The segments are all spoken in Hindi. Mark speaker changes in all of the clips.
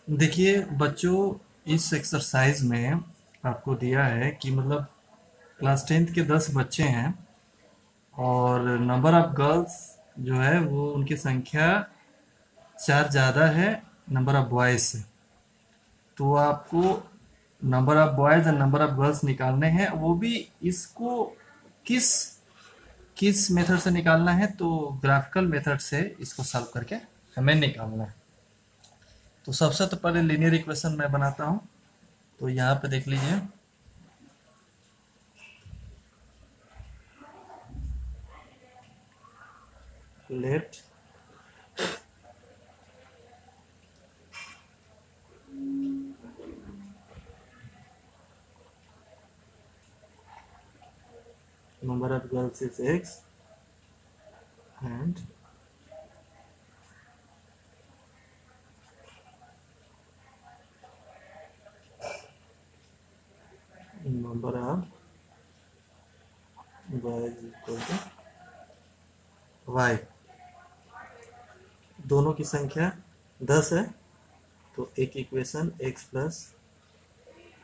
Speaker 1: देखिए बच्चों, इस एक्सरसाइज में आपको दिया है कि मतलब क्लास 10th के 10 बच्चे हैं और नंबर ऑफ गर्ल्स जो है वो उनकी संख्या 4 ज़्यादा है नंबर ऑफ बॉयज़ से। तो आपको नंबर ऑफ बॉयज़ और नंबर ऑफ गर्ल्स निकालने हैं, वो भी इसको किस किस मेथड से निकालना है, तो ग्राफिकल मेथड से इसको सॉल्व करके हमें निकालना है। तो सबसे तो पहले लीनियर इक्वेशन मैं बनाता हूँ। तो यहाँ पे देख लीजिए, late number of girls is x and number of boys equal to y। दोनों की संख्या 10 है, तो एक equation x plus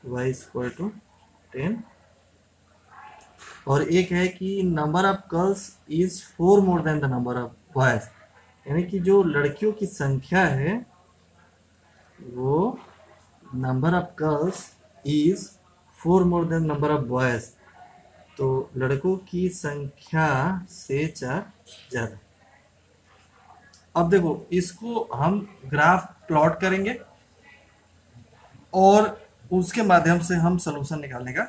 Speaker 1: Y equal to 10, और एक है कि number of girls is 4 more than the number of boys, यानी कि जो लड़कियों की संख्या है वो number of girls is 4 more than number of boys, तो लड़कों की संख्या से 4 ज़्यादा। अब देखो, इसको हम ग्राफ प्लॉट करेंगे और उसके माध्यम से हम सलूशन निकालने का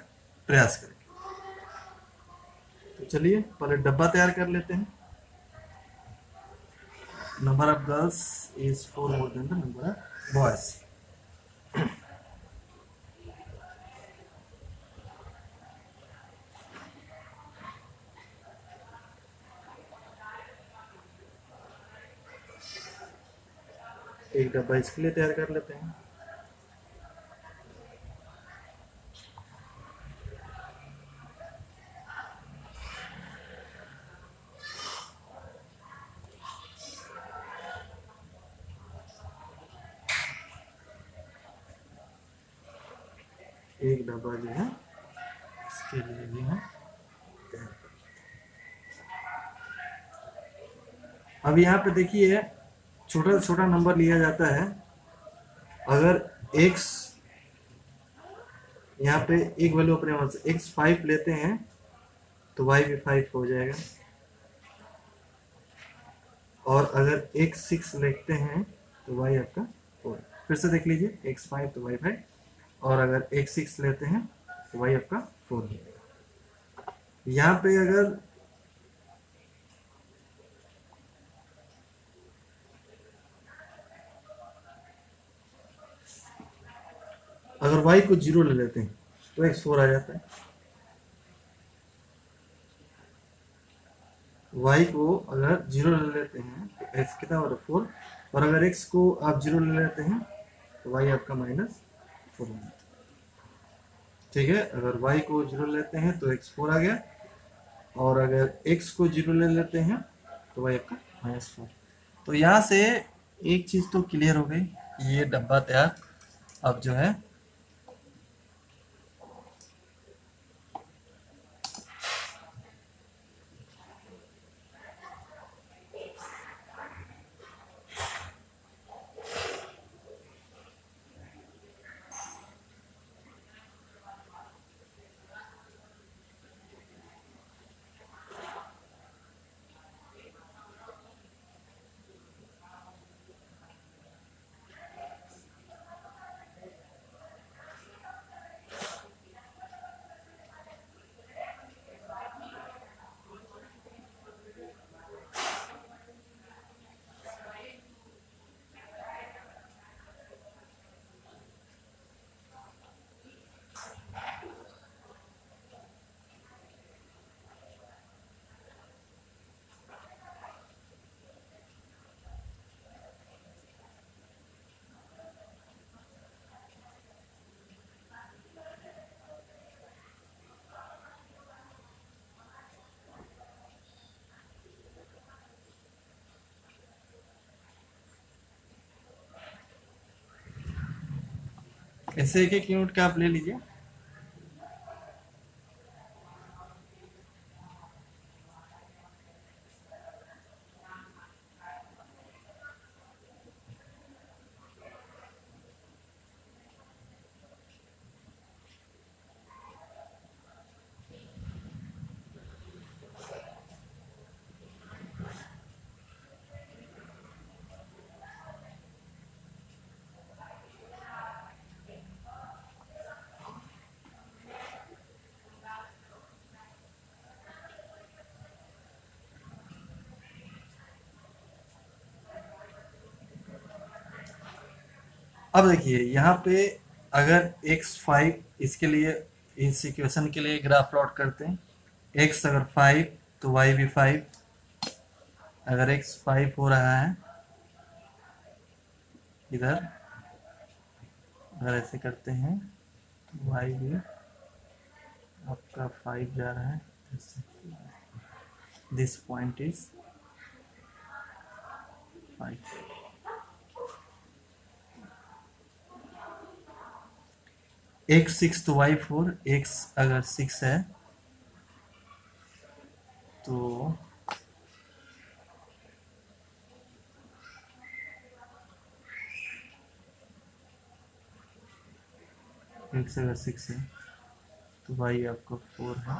Speaker 1: प्रयास करेंगे। तो चलिए पहले डब्बा तैयार कर लेते हैं। Number of girls is 4 more than the number of boys. एक डब्बा इसके लिए तैयार कर लेते हैं। एक डब्बा जो है इसके लिए भी हम तैयार कर। अब यहाँ पे देखिए, छोटा से छोटा नंबर लिया जाता है। अगर x यहाँ पे एक वैल्यू अपने मन से x 5 लेते हैं तो y भी 5 हो जाएगा, और अगर x 6 लेते हैं तो y आपका 4। फिर से देख लीजिए, x 5 तो y 5, और अगर x 6 लेते हैं तो y आपका 4 हो जाएगा। यहाँ पे अगर y को 0 ले लेते हैं तो x 4 आ जाता है। y को अगर 0 ले लेते हैं तो x कितना होगा 4, और अगर x को आप 0 ले लेते हैं तो y आपका -4 हो जाता है। ठीक है, अगर y को 0 लेते हैं तो x 4 आ गया, और अगर x को 0 ले लेते हैं तो y आपका -4। तो यहाँ से एक चीज़ तो क्लियर हो गई कि ये डब्बा तैयार। अब जो है ऐसे एक एक यूनिट का आप ले लीजिए। अब देखिए यहाँ पे, अगर x5, इसके लिए, इस इक्वेशन के लिए ग्राफ प्लॉट करते हैं। x अगर 5 तो y भी 5। अगर x 5 हो रहा है इधर, अगर ऐसे करते हैं तो y भी आपका 5 जा रहा है। This point is 5। x 6 तो y 4। x अगर 6 है तो x अगर 6 है तो y आपका 4 है।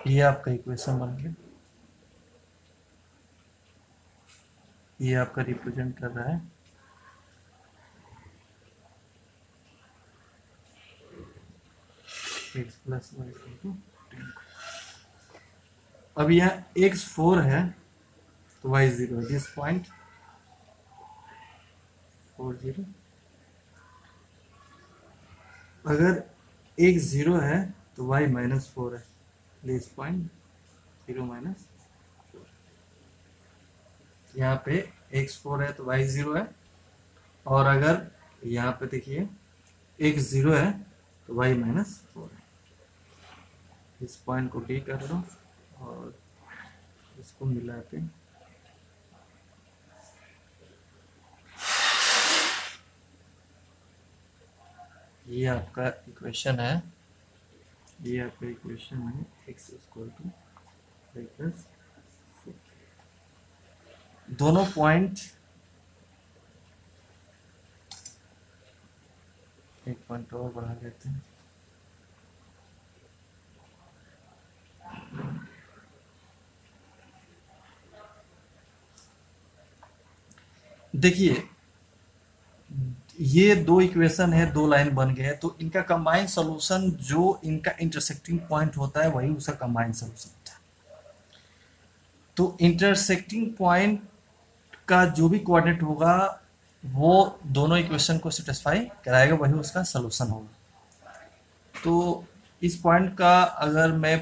Speaker 1: ये आपका इक्वेशन बन गया। ये आपका रिप्रेजेंट कर रहा है x plus Y equal to 10। अब यहाँ x 4 है तो y 0 है। This point 4 0। अगर x 0 है तो y माइनस 4 है। This point 0 minus. यहाँ पे x 4 है तो y 0 है। और अगर यहाँ पे देखिए x 0 है तो y माइनस 4 है। इस पॉइंट को डी कर लो और इसको मिलाते हैं। ये आपका इक्वेशन है। ये आपका इक्वेशन है x equal to y plus 4। दोनों पॉइंट, एक पॉइंट और बढ़ा देते हैं। देखिए ये दो इक्वेशन है, दो लाइन बन गए, तो इनका कंबाइंड सॉल्यूशन जो इनका इंटरसेक्टिंग पॉइंट होता है वही उसका कंबाइंड सॉल्यूशन होता है। तो इंटरसेक्टिंग पॉइंट का जो भी कोऑर्डिनेट होगा वो दोनों इक्वेशन को सेटिस्फाई कराएगा, वही उसका सॉल्यूशन होगा। तो इस पॉइंट का अगर मैं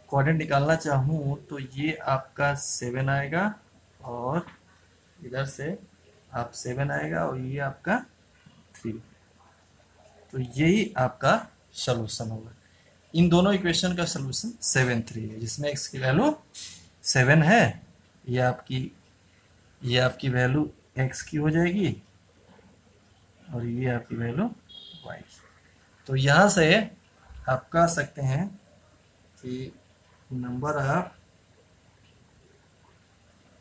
Speaker 1: कोऑर्डिनेट निकालना चाहूँ तो ये आपका 7 आएगा और इधर से आप 7 आएगा और ये आपका 3। तो यही आपका सॉल्यूशन होगा। इन दोनों इक्वेशन का सॉल्यूशन 7 3 है, जिसमें x की वैल्यू 7 है। ये आपकी वैल्यू x की हो जाएगी और ये आपकी वैल्यू y। तो यहाँ से आप कह सकते हैं कि नंबर ऑफ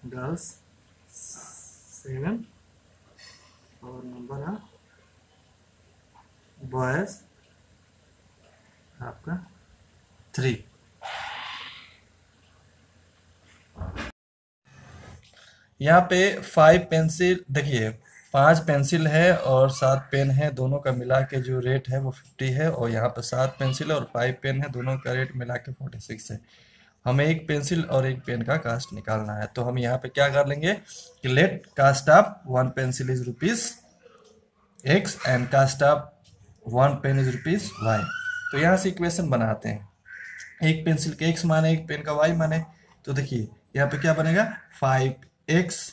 Speaker 1: गर्ल्स 7 और नंबर ऑफ बॉयज आपका 3। यहाँ पे 5 पेंसिल, देखिए 5 पेंसिल है और 7 पेन है, दोनों का मिला के जो रेट है वो 50 है। और यहाँ पे 7 पेंसिल और 5 पेन है, दोनों का रेट मिला के 46 है। हमें एक पेंसिल और एक पेन का कास्ट निकालना है। तो हम यहाँ पे क्या कर लेंगे कि let cost of 1 pencil is rupees x and cost of 1 pen is rupees y। तो यहाँ से इक्वेशन बनाते हैं। एक पेंसिल के x माने, एक पेन का y माने। तो देखिए यहाँ पे क्या बनेगा 5x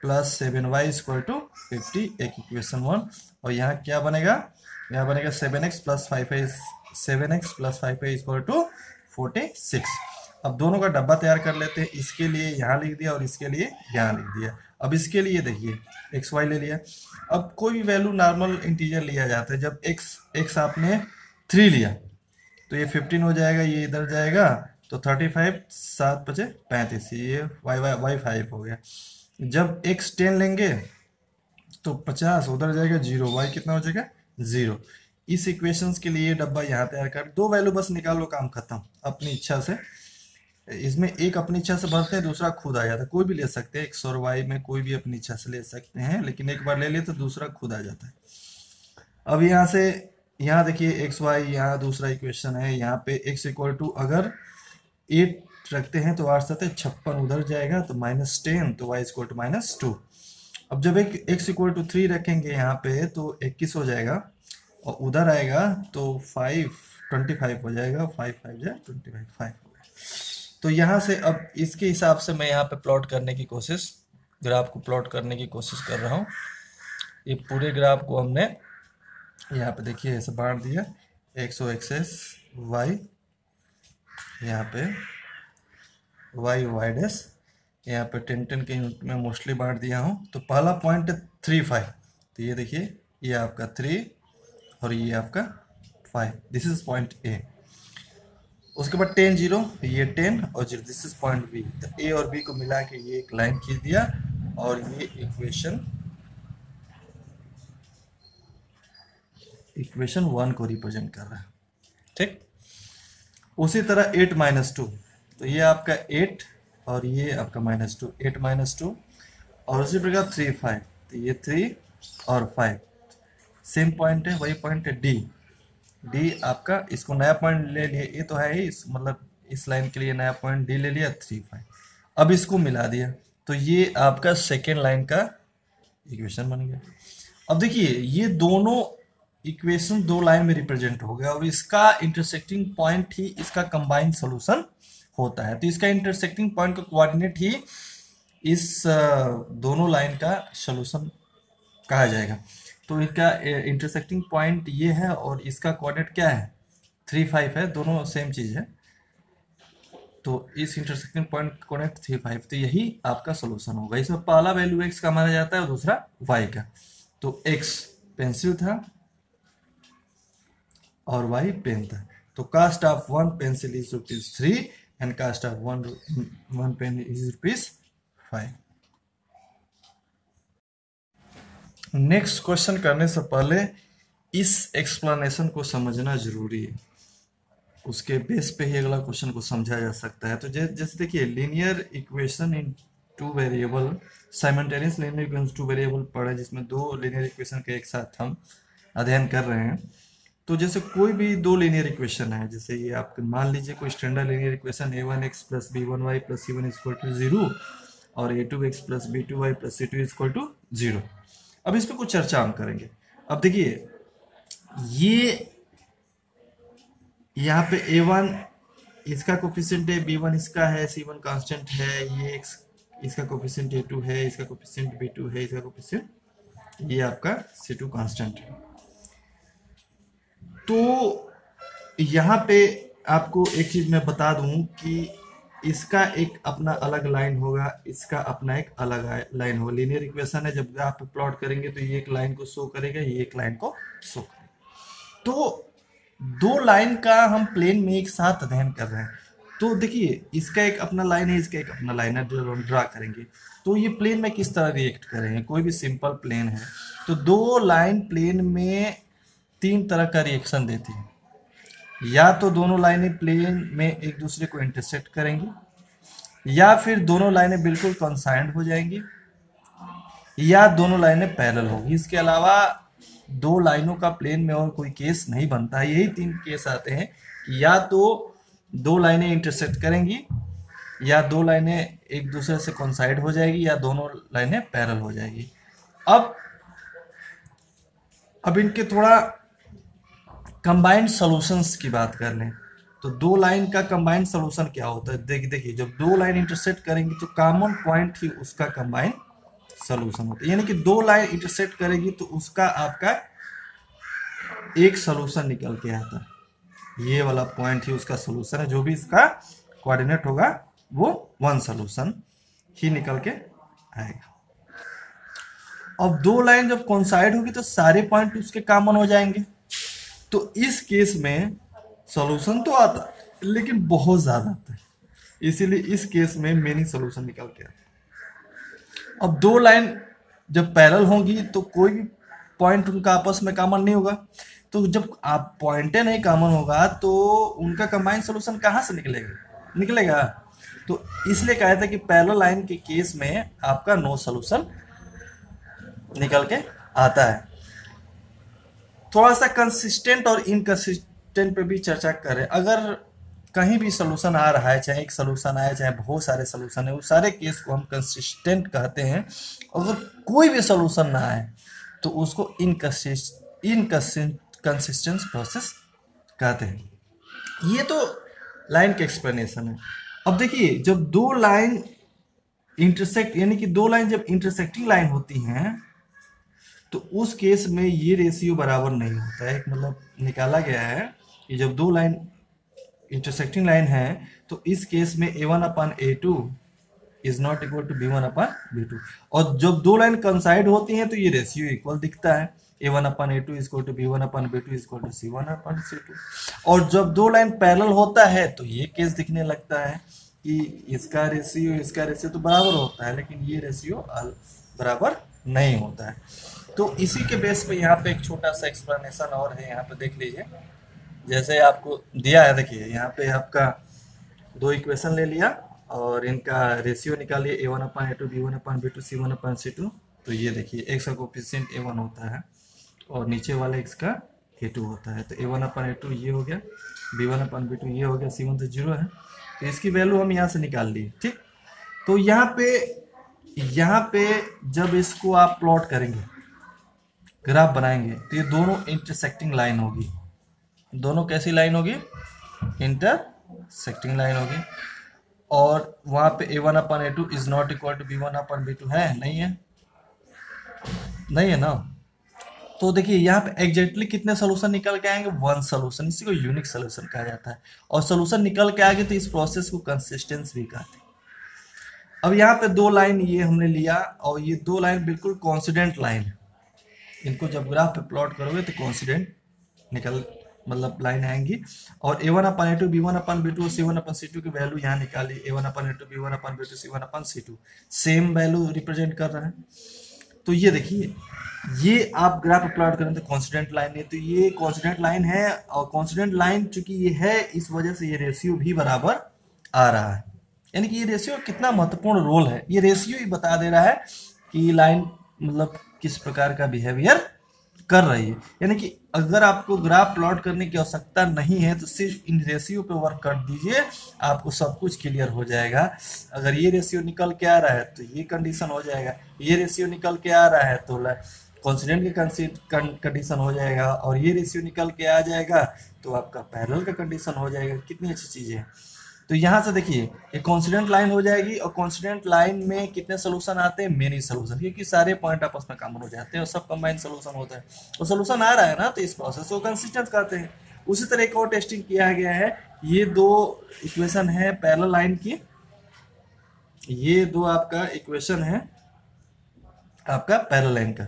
Speaker 1: plus 7y equal to 50, एक इक्वेशन 1। और यहाँ क्या बनेगा, यहाँ बनेगा 7x plus 5y, 7x plus 5y equal to 46। अब दोनों का डब्बा तैयार कर लेते हैं। इसके लिए यहाँ लिख दिया और इसके लिए यहाँ लिख दिया। अब इसके लिए देखिए एक्स वाई ले लिया। अब कोई भी वैल्यू नॉर्मल इंटीजर लिया जाता है। जब एक्स आपने 3 लिया तो ये 15 हो जाएगा, ये इधर जाएगा तो 35, 7 बचे 35, ये वाई 5 हो गया। जब एक्स 10 लेंगे तो 50 उधर जाएगा 0, वाई कितना हो जाएगा 0। इस इक्वेशंस के लिए डब्बा यहाँ तैयार कर, दो वैल्यू बस निकालो, काम खत्म। अपनी इच्छा से इसमें एक अपनी इच्छा से भरते हैं, दूसरा खुद आ जाता है। कोई भी ले सकते हैं, एक्स और वाई में कोई भी अपनी इच्छा से ले सकते हैं, लेकिन एक बार ले लिए तो दूसरा खुद आ जाता है। अब यहाँ से यहाँ देखिए एक्स वाई, यहाँ दूसरा इक्वेशन है। यहाँ पे एक्स इक्वल टू अगर 8 रखते हैं तो 8 7 56 उधर जाएगा तो -10, तो वाई इक्वल टू -2। अब जब एक एक्स इक्वल टू 3 रखेंगे यहाँ पे तो 21 हो जाएगा, और उधर आएगा तो 25 हो जाएगा, 5 5 जाए 25, 5 हो गया। तो यहाँ से अब इसके हिसाब से मैं यहाँ पे प्लॉट करने की कोशिश, ग्राफ को प्लॉट करने की कोशिश कर रहा हूँ। ये पूरे ग्राफ को हमने यहाँ पे देखिए ऐसे बांट दिया, एक्स एक्सेस वाई, यहाँ पे वाई वाई डैश, यहाँ पे 10 के यूनिट में मोस्टली बांट दिया हूँ। तो पहला पॉइंट 35, तो ये देखिए ये आपका 3 और ये आपका 5, दिस इज पॉइंट ए। उसके बाद 10 0, ये 10 और 0, दिस इज पॉइंट बी। तो ए और बी को मिला के ये एक लाइन खींच दिया, और ये इक्वेशन 1 को रिप्रेजेंट कर रहा है। ठीक, उसी तरह 8 -2, तो ये आपका 8 और ये आपका -2, 8 -2। और उसी प्रकार 3 5, तो ये 3 और 5 सेम पॉइंट है, वही पॉइंट है डी आपका। इसको नया पॉइंट ले लिए, ये तो है ही, मतलब इस लाइन के लिए नया पॉइंट डी ले लिया 3 5। अब इसको मिला दिया तो ये आपका सेकेंड लाइन का इक्वेशन बन गया। अब देखिए ये दोनों इक्वेशन दो लाइन में रिप्रेजेंट हो गया, और इसका इंटरसेक्टिंग पॉइंट ही इसका कंबाइंड सॉल्यूशन होता है। तो इसका इंटरसेक्टिंग पॉइंट का कोऑर्डिनेट ही इस दोनों लाइन का सॉल्यूशन कहा जाएगा। तो इनका इंटरसेक्टिंग पॉइंट ये है, और इसका कोऑर्डिनेट क्या है 3 5 है, दोनों सेम चीज है। तो इस इंटरसेक्टिंग पॉइंट कोऑर्डिनेट 3 5, तो यही आपका सॉल्यूशन होगा। इसमें पहला वैल्यू एक्स का माना जाता है और दूसरा वाई का। तो एक्स पेंसिल था और वाई पेन था। तो cost of 1 pencil is ₹3 and cost of 1 pen is ₹5। Next question करने से पहले इस एक्सप्लेनेशन को समझना जरूरी है, उसके बेस पे ही अगला क्वेश्चन को समझा जा सकता है। तो जैसे देखिए linear equation in 2 variable, simultaneous linear equation 2 variable पढ़े, जिसमें 2 लीनियर इक्वेशन के एक साथ हम अध्ययन कर रहे हैं। तो जैसे कोई भी 2 लीनियर इक्वेशन है, जैसे ये आप मान लीजिए कोई standard linear equation a1x plus b1y plus c1 equal to 0 और a2x plus b2y plus c2 equal to 0। अब इस पर कुछ चर्चा हम करेंगे। अब देखिए ये यहाँ पे a1 इसका कोफिशिएंट है, b1 इसका है, c1 कांस्टेंट है, ये x इसका कोफिशिएंट a2 है, इसका कोफिशिएंट b2 है, इसका कोफिशिएंट ये आपका c2 कांस्टेंट है। तो यहाँ पे आपको एक चीज मैं बता दूं कि इसका एक अपना अलग लाइन होगा, इसका अपना एक अलग लाइन होगा। लीनियर इक्वेशन है, जब आप प्लॉट करेंगे तो ये एक लाइन को शो करेगा, ये एक लाइन को शो करेगा। तो 2 लाइन का हम प्लेन में एक साथ अध्ययन कर रहे हैं। तो देखिए इसका एक अपना लाइन है, इसका एक अपना लाइन है, ड्रा करेंगे तो ये प्लेन में किस तरह रिएक्ट करेंगे। कोई भी सिंपल प्लेन है तो 2 लाइन प्लेन में 3 तरह का रिएक्शन देती है। या तो दोनों लाइनें प्लेन में एक दूसरे को इंटरसेक्ट करेंगी, या फिर दोनों लाइनें बिल्कुल कॉन्साइंड हो जाएंगी, या दोनों लाइनें पैरेलल होगी। इसके अलावा 2 लाइनों का प्लेन में और कोई केस नहीं बनता है। यही 3 केस आते हैं कि या तो 2 लाइनें इंटरसेक्ट करेंगी, या 2 लाइनें एक दूसरे से कॉन्साइड हो जाएगी, या दोनों लाइनें पैरेलल हो जाएगी। अब इनके थोड़ा कंबाइंड सॉल्यूशंस की बात कर लें तो 2 लाइन का कंबाइंड सॉल्यूशन क्या होता है। देखिए जब 2 लाइन इंटरसेक्ट करेंगी तो कॉमन पॉइंट ही उसका कंबाइंड सोल्यूशन होता है। यानी कि दो लाइन इंटरसेक्ट करेगी तो उसका आपका एक सोल्यूशन निकल के आता है। ये वाला पॉइंट ही उसका सोल्यूशन है, जो भी इसका कोऑर्डिनेट होगा वो वन सोल्यूशन ही निकल के आएगा। अब दो लाइन जब कोइंसाइड होगी तो सारे पॉइंट उसके कॉमन हो जाएंगे। तो इस केस में सॉल्यूशन तो आता है लेकिन बहुत ज्यादा आता है, इसीलिए इस केस में मेनी सॉल्यूशन निकल के आता है। अब दो लाइन जब पैरेलल होंगी तो कोई भी पॉइंट उनका आपस में कॉमन नहीं होगा, तो जब आप पॉइंटे नहीं कॉमन होगा तो उनका कंबाइंड सॉल्यूशन कहाँ से निकलेगा। तो इसलिए कहा था कि पैरेलल लाइन के केस में आपका नो सॉल्यूशन निकल के आता है। थोड़ा सा कंसिस्टेंट और इनकंसिस्टेंट पे भी चर्चा करें। अगर कहीं भी सोल्यूशन आ रहा है, चाहे एक सोल्यूशन आए चाहे बहुत सारे सोल्यूशन है, उस सारे केस को हम कंसिस्टेंट कहते हैं। अगर कोई भी सोल्यूशन ना आए तो उसको इनकंसिस्टेंट प्रोसेस कहते हैं। ये तो लाइन के एक्सप्लेनेशन है। अब देखिए, जब दो लाइन इंटरसेक्ट, यानी कि दो लाइन जब इंटरसेक्टिंग लाइन होती हैं तो उस केस में ये रेशियो बराबर नहीं होता है। मतलब निकाला गया है कि जब दो लाइन इंटरसेक्टिंग लाइन है तो इस केस में a1/a2 is not equal to b1/b2, और जब दो लाइन कंसाइड होती हैं तो ये रेशियो इक्वल दिखता है, a1/a2 is equal to b1/b2 is equal to c1/c2। और जब दो लाइन पैरेलल होता है तो ये केस दिखने लगता है कि इसका रेशियो तो बराबर होता है, लेकिन ये रेशियो बराबर नहीं होता है। तो इसी के बेस पे यहाँ पे एक छोटा सा एक्सप्लेनेशन और है, यहाँ पे देख लीजिए। जैसे आपको दिया है, देखिए यहाँ पे आपका दो इक्वेशन ले लिया और इनका रेशियो निकालिए, a1/a2 b1/b2 c1/c2। तो ये देखिए x का कोफिशिएंट a1 होता है और नीचे वाले x का a2 होता है। तो a1/a2 ये हो गया, b1/b2 ये हो गया, c1 तो 0 है, तो इसकी वैल्यू हम यहाँ से निकाल लिए। ठीक, तो यहाँ पे जब इसको आप प्लॉट करेंगे, ग्राफ बनाएंगे, तो ये दोनों इंटरसेक्टिंग लाइन होगी। दोनों कैसी लाइन होगी? इंटरसेक्टिंग लाइन होगी। और वहां पे a1/a2 is not equal to b1/b2 है, नहीं है ना। तो देखिए यहाँ पे एग्जैक्टली कितने सोल्यूशन निकल के आएंगे? One solution. इसी को यूनिक सोल्यूशन कहा जाता है। और सोल्यूशन निकल के आएंगे तो इस प्रोसेस को कंसिस्टेंस भी कहते हैं। अब यहाँ पे दो लाइन ये हमने लिया और ये दो लाइन बिल्कुल कॉन्सिडेंट लाइन है। इनको जब ग्राफ पे प्लॉट करोगे तो कॉन्सिडेंट मतलब लाइन आएंगी। और a1/a2 b1/b2 c1/c2 की वैल्यू यहाँ निकाली, a1/a2 b1/b2 c1/c2 same value represent कर रहा है। तो ये देखिए, ये आप ग्राफ प्लॉट करें तो कॉन्स्टेंट लाइन है, तो ये कॉन्स्टेंट लाइन है। और कॉन्स्टेंट लाइन चूंकि ये है, इस वजह से ये रेशियो भी बराबर आ रहा है। यानी कि ये रेशियो कितना महत्वपूर्ण रोल है, ये रेशियो ही बता दे रहा है कि लाइन मतलब किस प्रकार का बिहेवियर कर रही है। यानी कि अगर आपको ग्राफ प्लॉट करने की आवश्यकता नहीं है तो सिर्फ इन रेशियो पे वर्क कर दीजिए, आपको सब कुछ क्लियर हो जाएगा। अगर ये रेशियो निकल के आ रहा है तो ये कंडीशन हो जाएगा, ये रेशियो निकल के आ रहा है तो कॉन्स्टेंट की कंडीशन हो जाएगा, और ये रेशियो निकल के आ जाएगा तो आपका पैरेलल का कंडीशन हो जाएगा। कितनी अच्छी चीज़ है। तो यहाँ से देखिए, ये कॉन्स्टेंट लाइन हो जाएगी और कॉन्स्टेंट लाइन में कितने सोल्यूशन आते हैं? मेनी सोल्यूशन, क्योंकि सारे पॉइंट आपस में कॉमन हो जाते हैं और सब कंबाइंड सोल्यूशन होता है। तो सोल्यूशन आ रहा है ना, तो इस प्रोसेस को कंसिस्टेंट कहते हैं। उसी तरह एक और टेस्टिंग किया गया है। ये दो इक्वेशन है पैरेलल लाइन की, ये दो आपका इक्वेशन है आपका पैरेलल लाइन का।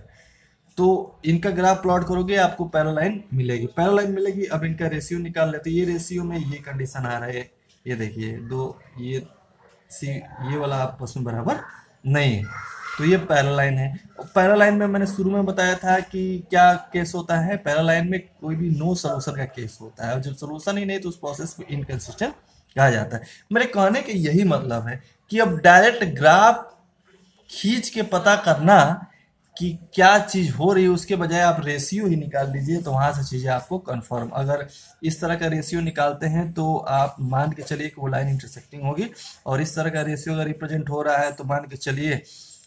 Speaker 1: तो इनका ग्राफ प्लॉट करोगे आपको पैरेलल लाइन मिलेगी। अब इनका रेशियो निकाल लेते। ये रेशियो में ये कंडीशन आ रहा है, ये देखिए दो, ये वाला आपस में बराबर नहीं है, तो ये पैरेलल लाइन है। और पैरेलल लाइन में मैंने शुरू में बताया था कि क्या केस होता है, पैरेलल लाइन में कोई भी नो सोल्यूशन का केस होता है, और जब सोल्यूशन ही नहीं तो उस प्रोसेस को इनकंसिस्टेंट कहा जाता है। मेरे कहने के यही मतलब है कि अब डायरेक्ट ग्राफ खींच के पता करना कि क्या चीज हो रही है, उसके बजाय आप रेशियो ही निकाल लीजिए, तो वहां से चीजें आपको कंफर्म। अगर इस तरह का रेशियो निकालते हैं तो आप मान के चलिए कि वो लाइन इंटरसेक्टिंग होगी, और इस तरह का रेशियो अगर रिप्रेजेंट हो रहा है तो मान के चलिए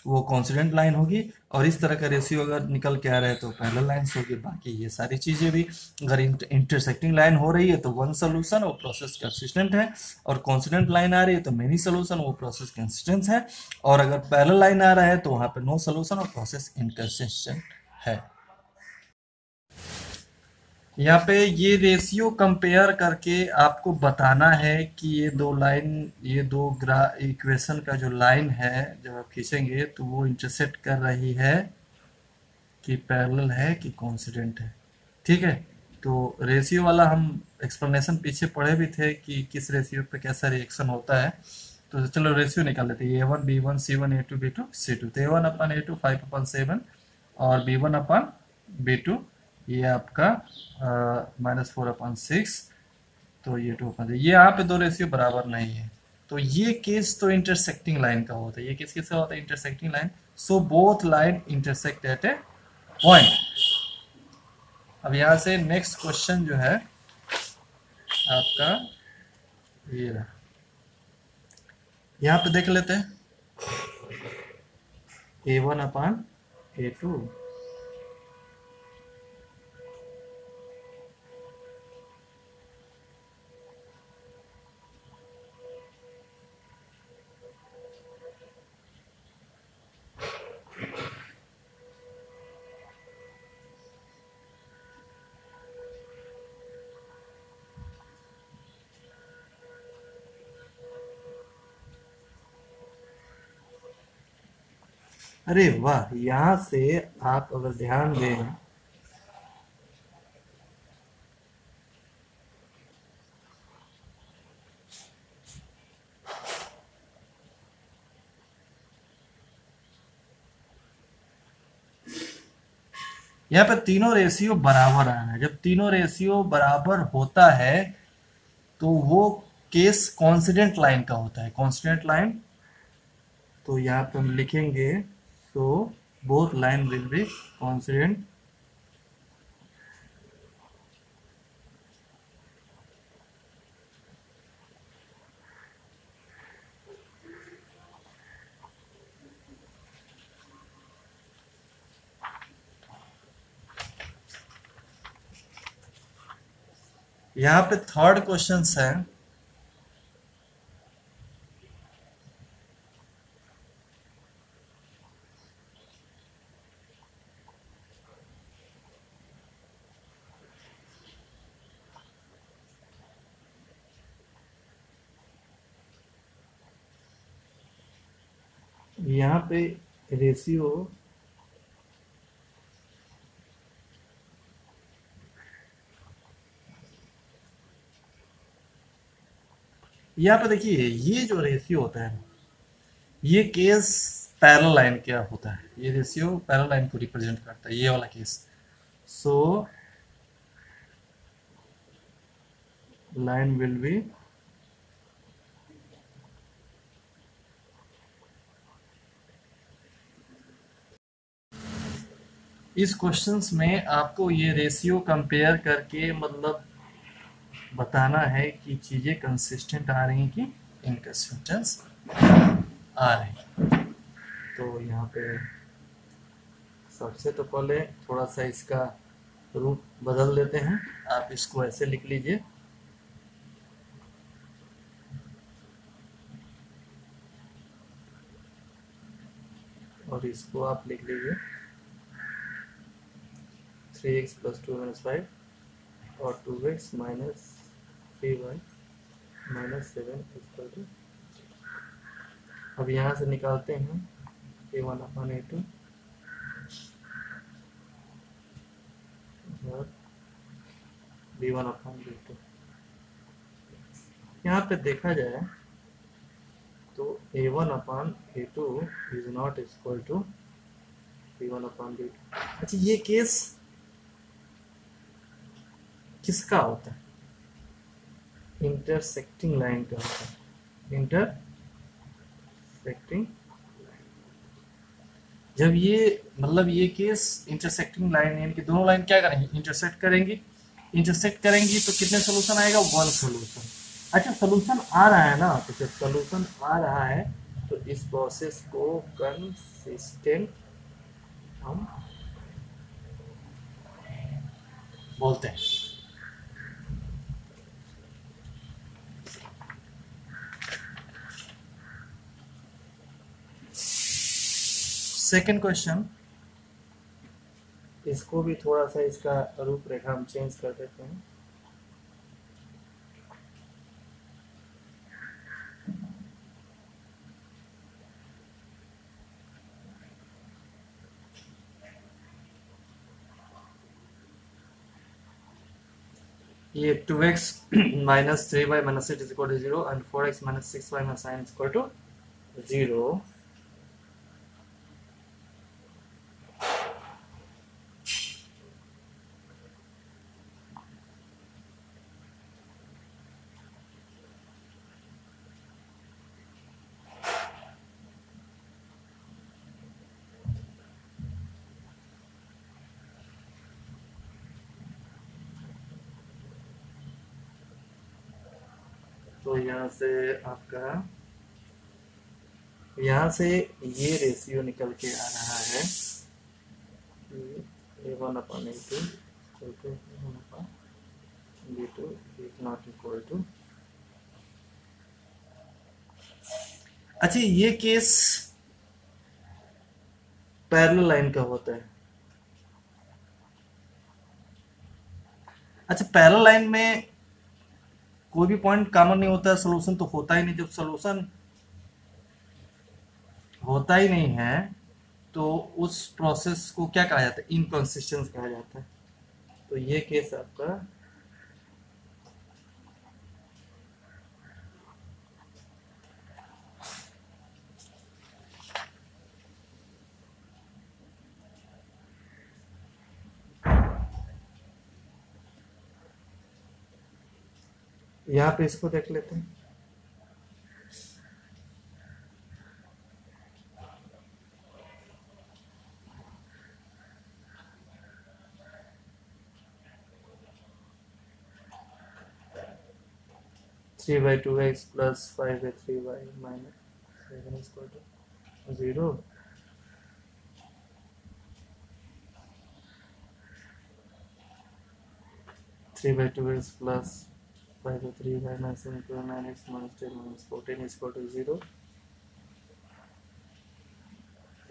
Speaker 1: वो कॉन्सिडेंट लाइन होगी। और इस तरह का रेशियो अगर निकल के आ रहा है तो पैरेलल लाइंस होगी। बाकी ये सारी चीजें भी, अगर इंटरसेक्टिंग लाइन हो रही है तो वन सोल्यूशन, वो प्रोसेस कंसिस्टेंट है। और कॉन्सिडेंट लाइन आ रही है तो मेनी सोल्यूशन, वो प्रोसेस कंसिस्टेंट है। और अगर पैरेलल लाइन आ रहा है तो वहां पे नो सोल्यूशन और प्रोसेस इनकंसिस्टेंट है। यहाँ पे ये रेशियो कंपेयर करके आपको बताना है कि ये दो लाइन, ये दो ग्रा इक्वेशन का जो लाइन है जब आप खींचेंगे तो वो इंटरसेक्ट कर रही है कि पैरेलल है कि कोइंसिडेंट है। ठीक है, तो रेशियो वाला हम एक्सप्लेनेशन पीछे पढ़े भी थे कि किस रेशियो पे कैसा रिएक्शन होता है। तो चलो रेशियो निकाल लेते हैं। A1 B1 C1 A2 B2 C2। तो A1 अपन A2 5/7 और B1 अपन B2 ये आपका -4/6। तो ये 2/6, ये यहाँ पे दो रेशियो बराबर नहीं है। तो ये केस तो इंटरसेक्टिंग लाइन का होता है। ये केस किसका होता है? Intersecting line. So both line intersect at A point. अब यहाँ से नेक्स्ट क्वेश्चन जो है आपका ये रहा, यहाँ पे देख लेते हैं। A1/A2 अरे वाह, यहाँ से आप अगर ध्यान दें यहाँ पे तीनों रेशियो बराबर आना है। जब तीनों रेशियो बराबर होता है तो वो केस कॉन्सिडेंट लाइन का होता है। कॉन्सिडेंट लाइन, तो यहाँ पे हम लिखेंगे so both line will be coincident यहाँ पे थर्ड क्वेश्चन है। यहाँ पे रेशियो यहाँ पे देखिए, ये जो रेशियो होता है ये केस पैरेलल लाइन क्या होता है। ये रेशियो पैरेलल लाइन को रिप्रेजेंट करता है, ये वाला case. So line will be इस क्वेश्चंस में आपको ये रेशियो कंपेयर करके मतलब बताना है कि चीजें कंसिस्टेंट आ रही हैं कि इनकंसिस्टेंट आ रही हैं। तो यहाँ पे सबसे तो पहले थोड़ा सा इसका रूप बदल देते हैं। आप इसको ऐसे लिख लीजिए, और इसको आप लिख लीजिए 3x + 2 - 5 और 2x - 3y - 7 = 0। अब यहाँ से निकालते हैं A1/A2 और B1/B2। यहाँ पे देखा जाए तो A1/A2 is not equal to B1/B2। अच्छा, ये केस किसका होता है? इंटरसेक्टिंग लाइन का होता है। इंटरसेक्टिंग, जब ये मतलब ये केस इंटरसेक्टिंग लाइन, यानी कि दोनों लाइन क्या करेंगे? इंटरसेक्ट करेंगी। इंटरसेक्ट करेंगी तो कितने सोल्यूशन आएगा? One solution. अच्छा, सोल्यूशन आ रहा है ना, तो जब सोल्यूशन आ रहा है तो इस प्रोसेस को कंसिस्टेंट हम बोलते हैं। सेकंड क्वेश्चन, इसको भी थोड़ा सा इसका रूपरेखा हम चेंज कर देते हैं। ये 2x minus 3y minus 8 is equal to 0 and 4x minus 6y minus 9 is equal to 0। तो यहाँ से आपका, यहाँ से ये रेशियो निकल के आ रहा है A1 upon A2 equal to A1 upon B2 is not equal to. अच्छा, ये केस पैरेलल लाइन का होता है। अच्छा, पैरेलल लाइन में कोई भी पॉइंट कॉमन नहीं होता है, सोल्यूशन तो होता ही नहीं। जब सोल्यूशन होता ही नहीं है तो उस प्रोसेस को क्या कहा जाता है? इनकंसिस्टेंस कहा जाता है। तो ये केस आपका यहाँ पे इसको देख लेते हैं। Three by two X plus 5/3y minus 7 is equal to 0। Three by two X plus 5/3y minus 9x minus 10 minus 14 is equal to 0।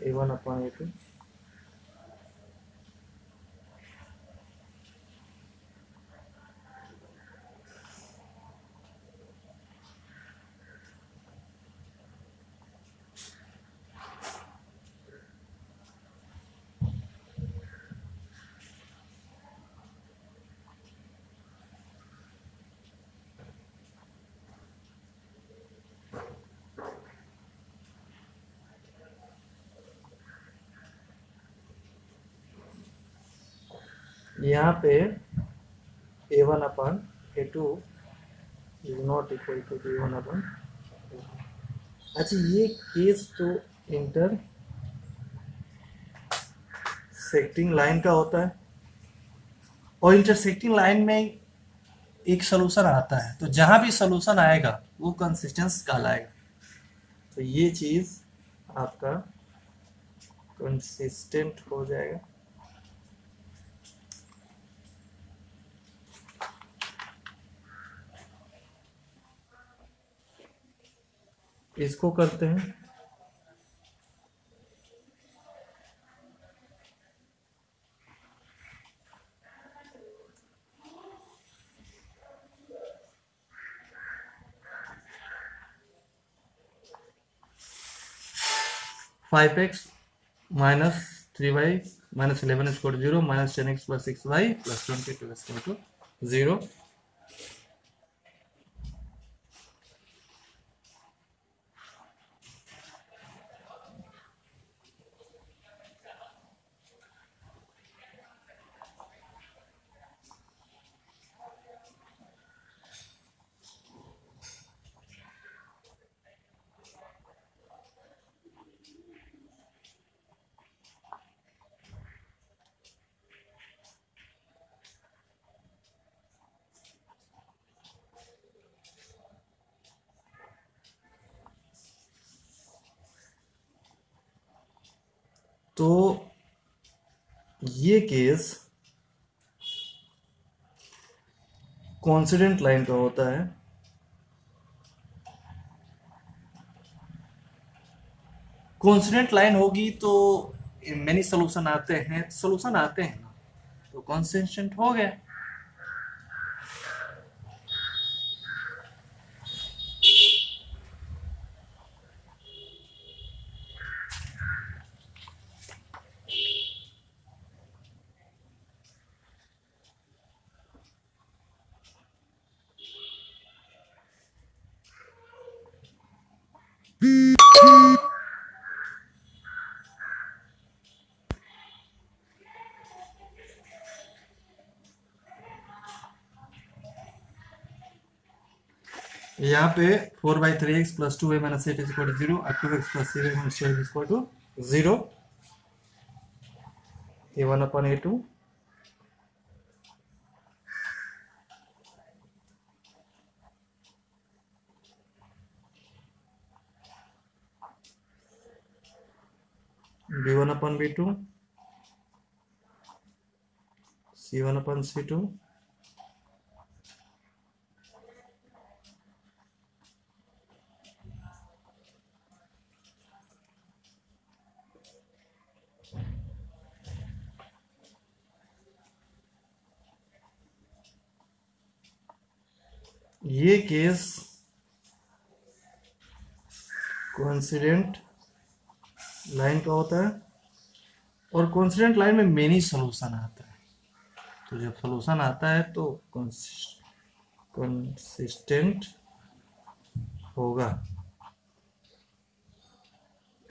Speaker 1: A1 upon A2। यहाँ पे A1 upon A2 is not equal to B1 upon. अच्छा, ये केस तो इंटरसेक्टिंग लाइन का होता है, और इंटरसेक्टिंग लाइन में एक सोल्यूशन आता है, तो जहां भी सोल्यूशन आएगा वो कंसिस्टेंस कहलाएगा। तो ये चीज आपका कंसिस्टेंट हो जाएगा। इसको करते हैं। 5x minus 3y minus 11 is equal to 0 minus 10x plus 6y plus 22 is equal to 0। तो ये केस कॉन्सिडेंट लाइन का होता है। कॉन्सिडेंट लाइन होगी तो मेनी सोल्यूशन आते हैं, सोल्यूशन आते हैं ना, तो कॉन्सिस्टेंट हो गया। यहाँ पे 4/3x plus 2a minus 8 is equal to 0 और 2x plus 3a minus 12 is equal to 0। a1 upon a2 b1 upon b2 c1 upon c2 ये केस कोइंसिडेंट लाइन का होता है और कोइंसिडेंट लाइन में मेनी सॉल्यूशन आता है। तो जब सॉल्यूशन आता है तो कंसिस्टेंट होगा।